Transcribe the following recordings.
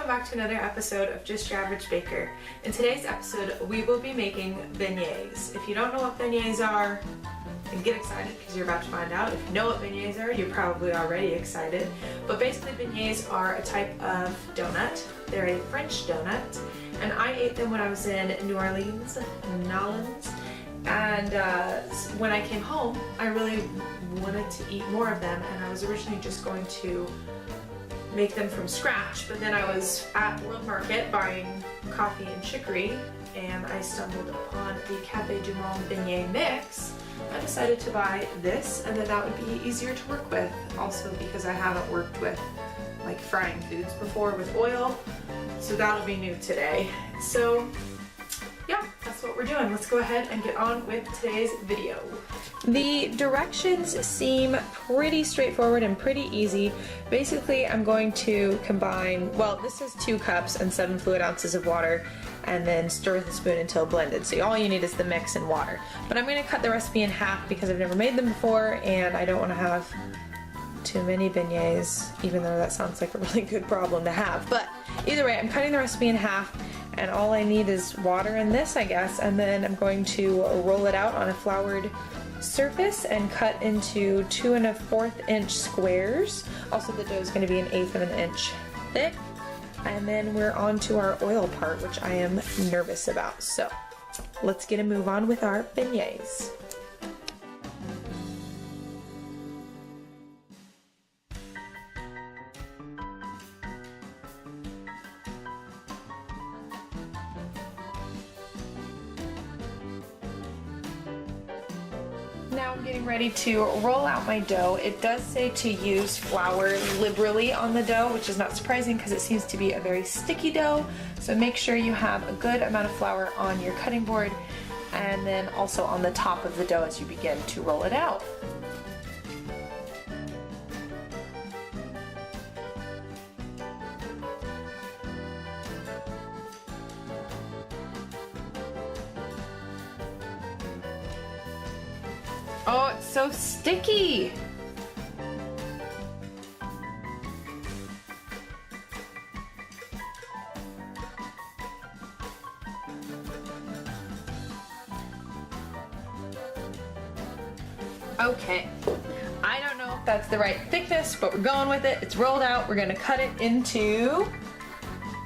back to another episode of Just Your Average Baker. In today's episode, we will be making beignets. If you don't know what beignets are, then get excited because you're about to find out. If you know what beignets are, you're probably already excited. But basically, beignets are a type of donut. They're a French donut, and I ate them when I was in New Orleans, and when I came home, I really wanted to eat more of them, and I was originally just going to make them from scratch, but then I was at World Market buying coffee and chicory, and I stumbled upon the Cafe Du Monde Beignet mix. I decided to buy this, and then that would be easier to work with, also because I haven't worked with like frying foods before with oil, so that'll be new today. So yeah, that's what we're doing. Let's go ahead and get on with today's video. The directions seem pretty straightforward and pretty easy. Basically, I'm going to combine, well, this is 2 cups and 7 fluid ounces of water, and then stir with a spoon until blended. So all you need is the mix and water. But I'm going to cut the recipe in half because I've never made them before, and I don't want to have too many beignets, even though that sounds like a really good problem to have. But either way, I'm cutting the recipe in half, and all I need is water in this, I guess, and then I'm going to roll it out on a floured surface and cut into 2 1/4 inch squares. Also, the dough is going to be 1/8 of an inch thick. And then we're on to our oil part, which I am nervous about. So let's get a move on with our beignets. Now I'm getting ready to roll out my dough. It does say to use flour liberally on the dough, which is not surprising because it seems to be a very sticky dough. So make sure you have a good amount of flour on your cutting board and then also on the top of the dough as you begin to roll it out. Oh, it's so sticky! Okay, I don't know if that's the right thickness, but we're going with it. It's rolled out. We're gonna cut it into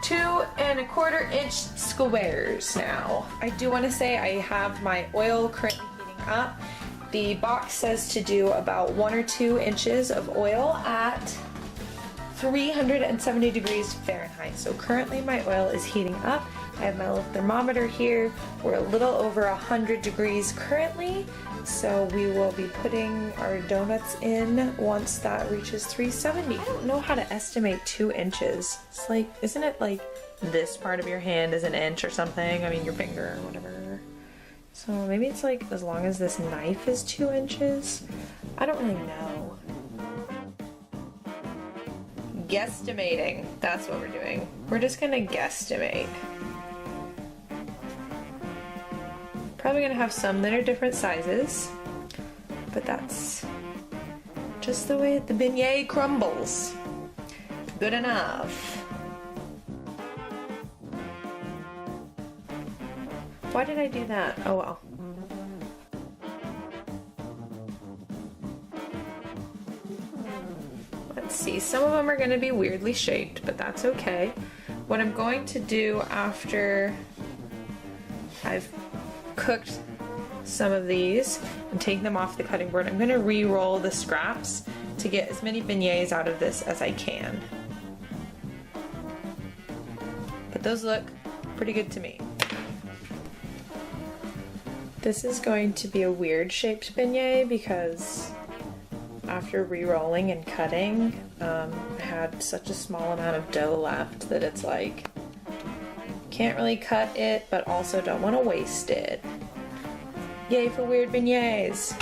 2 1/4 inch squares now. I do want to say I have my oil currently heating up. The box says to do about 1 or 2 inches of oil at 370 degrees Fahrenheit. So currently my oil is heating up. I have my little thermometer here. We're a little over 100 degrees currently. So we will be putting our donuts in once that reaches 370. I don't know how to estimate 2 inches. It's like, isn't it like this part of your hand is an inch or something? I mean, your finger or whatever. So maybe it's like as long as this knife is 2 inches. I don't really know. Guesstimating. That's what we're doing. We're just gonna guesstimate. Probably gonna have some that are different sizes, but that's just the way the beignet crumbles. Good enough. Why did I do that? Oh well. Let's see, some of them are going to be weirdly shaped, but that's okay. What I'm going to do after I've cooked some of these and taken them off the cutting board, I'm going to re-roll the scraps to get as many beignets out of this as I can. But those look pretty good to me. This is going to be a weird shaped beignet because after re-rolling and cutting, I had such a small amount of dough left that it's like, can't really cut it, but also don't want to waste it. Yay for weird beignets!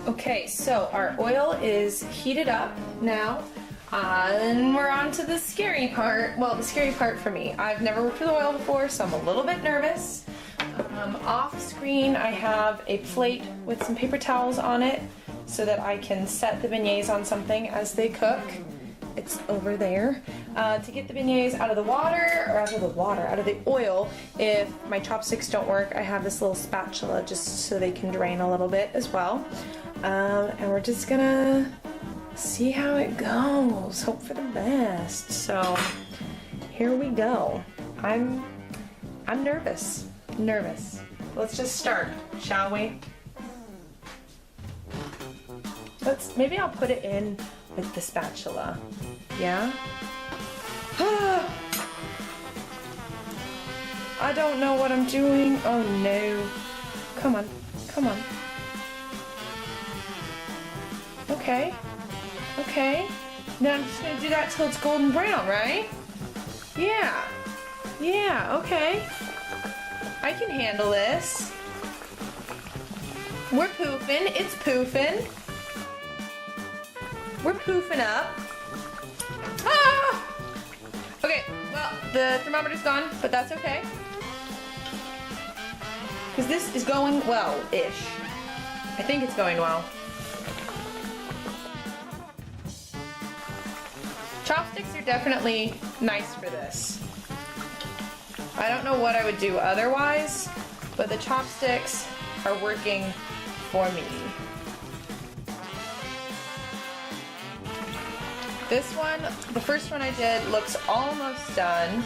Okay, so our oil is heated up now, and we're on to the scary part. Well, the scary part for me. I've never worked with oil before, so I'm a little bit nervous. Off screen, I have a plate with some paper towels on it so that I can set the beignets on something as they cook. it's over there. To get the beignets out of the water, or out of the oil, if my chopsticks don't work, I have this little spatula just so they can drain a little bit as well. And we're just gonna see how it goes. Hope for the best. So here we go. I'm nervous. Let's just start, shall we? Maybe I'll put it in with the spatula. Yeah? I don't know what I'm doing. Oh no. Come on. Okay. Now I'm just gonna do that till it's golden brown, right? Yeah, okay. I can handle this. We're poofing. It's poofing. We're poofing up. Ah! Okay, well, the thermometer's gone, but that's okay. Because this is going well-ish. I think it's going well. Chopsticks are definitely nice for this. I don't know what I would do otherwise, but the chopsticks are working for me. This one, the first one I did, looks almost done.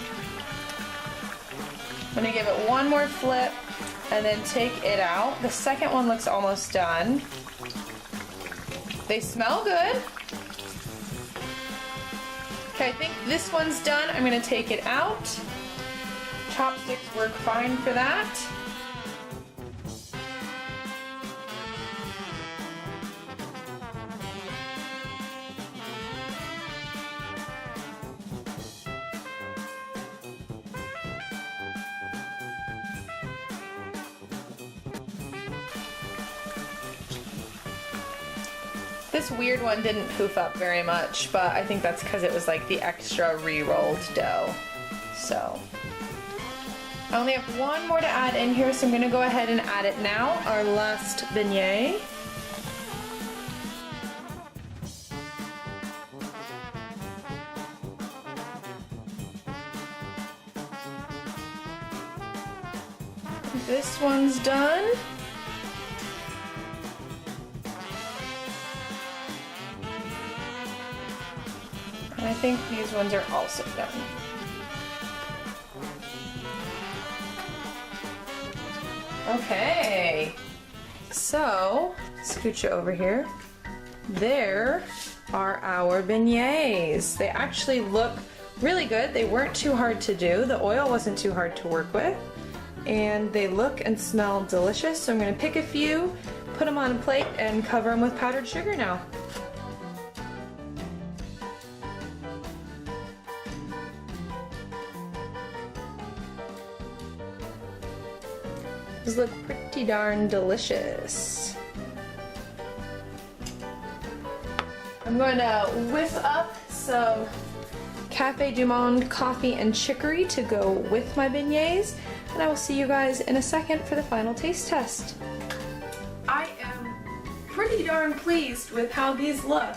I'm gonna give it one more flip and then take it out. The second one looks almost done. They smell good. Okay, I think this one's done. I'm gonna take it out. Chopsticks work fine for that. This weird one didn't poof up very much, but I think that's because it was like the extra re-rolled dough. So, I only have one more to add in here, so I'm going to go ahead and add it now, our last beignet. This one's done. And I think these ones are also done. Okay, so scooch it over here. There are our beignets. They actually look really good. They weren't too hard to do. The oil wasn't too hard to work with. And they look and smell delicious. So I'm gonna pick a few, put them on a plate, and cover them with powdered sugar now. These look pretty darn delicious. I'm going to whip up some Cafe Du Monde coffee and chicory to go with my beignets, and I will see you guys in a second for the final taste test. I am pretty darn pleased with how these look.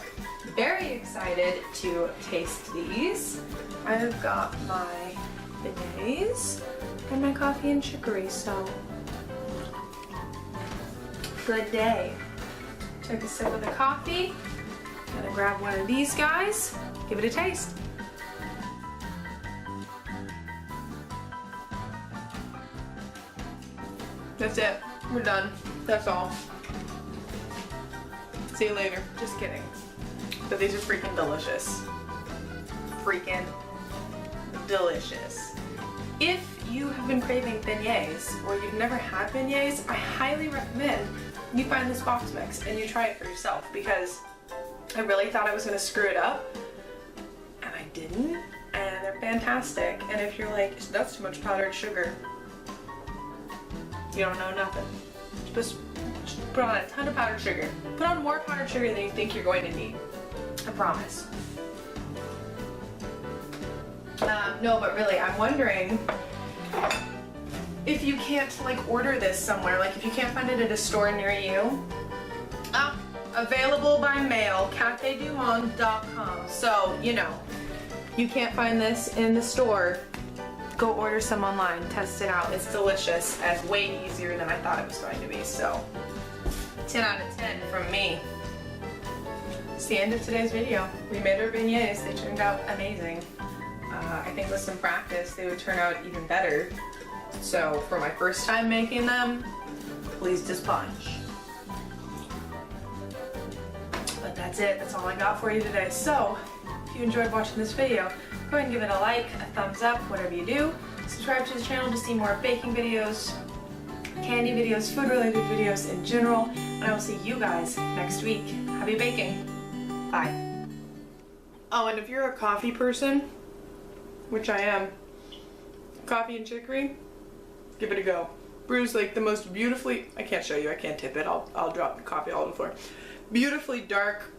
Very excited to taste these. I've got my beignets and my coffee and chicory, so good day. Took a sip of the coffee. Gonna grab one of these guys, give it a taste. That's it. We're done. That's all. See you later. Just kidding. But these are freaking delicious. Freaking delicious. If you have been craving beignets or you've never had beignets, I highly recommend you find this box mix and you try it for yourself, because I really thought I was going to screw it up and I didn't, and they're fantastic. And if you're like, that's too much powdered sugar, you don't know nothing. Just put on a ton of powdered sugar. Put on more powdered sugar than you think you're going to need. I promise. No, but really, I'm wondering if you can't like order this somewhere, like if you can't find it at a store near you. Available by mail, cafedumonde.com. So, you know, you can't find this in the store. Go order some online, test it out. It's delicious and way easier than I thought it was going to be. So, 10 out of 10 from me. It's the end of today's video. We made our beignets. They turned out amazing. I think with some practice, they would turn out even better. So, for my first time making them, please just punch. But that's it. That's all I got for you today. So, if you enjoyed watching this video, go ahead and give it a like, a thumbs up, whatever you do. Subscribe to the channel to see more baking videos, candy videos, food-related videos in general. And I will see you guys next week. Happy baking. Bye. Oh, and if you're a coffee person, which I am, coffee and chicory, give it a go. Brews like the most beautifully, I can't show you, I can't tip it, I'll drop the coffee all over the floor. Beautifully dark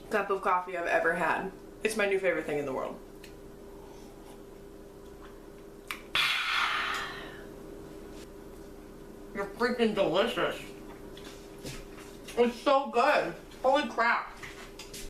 cup of coffee I've ever had. It's my new favorite thing in the world. You're freaking delicious. It's so good. Holy crap.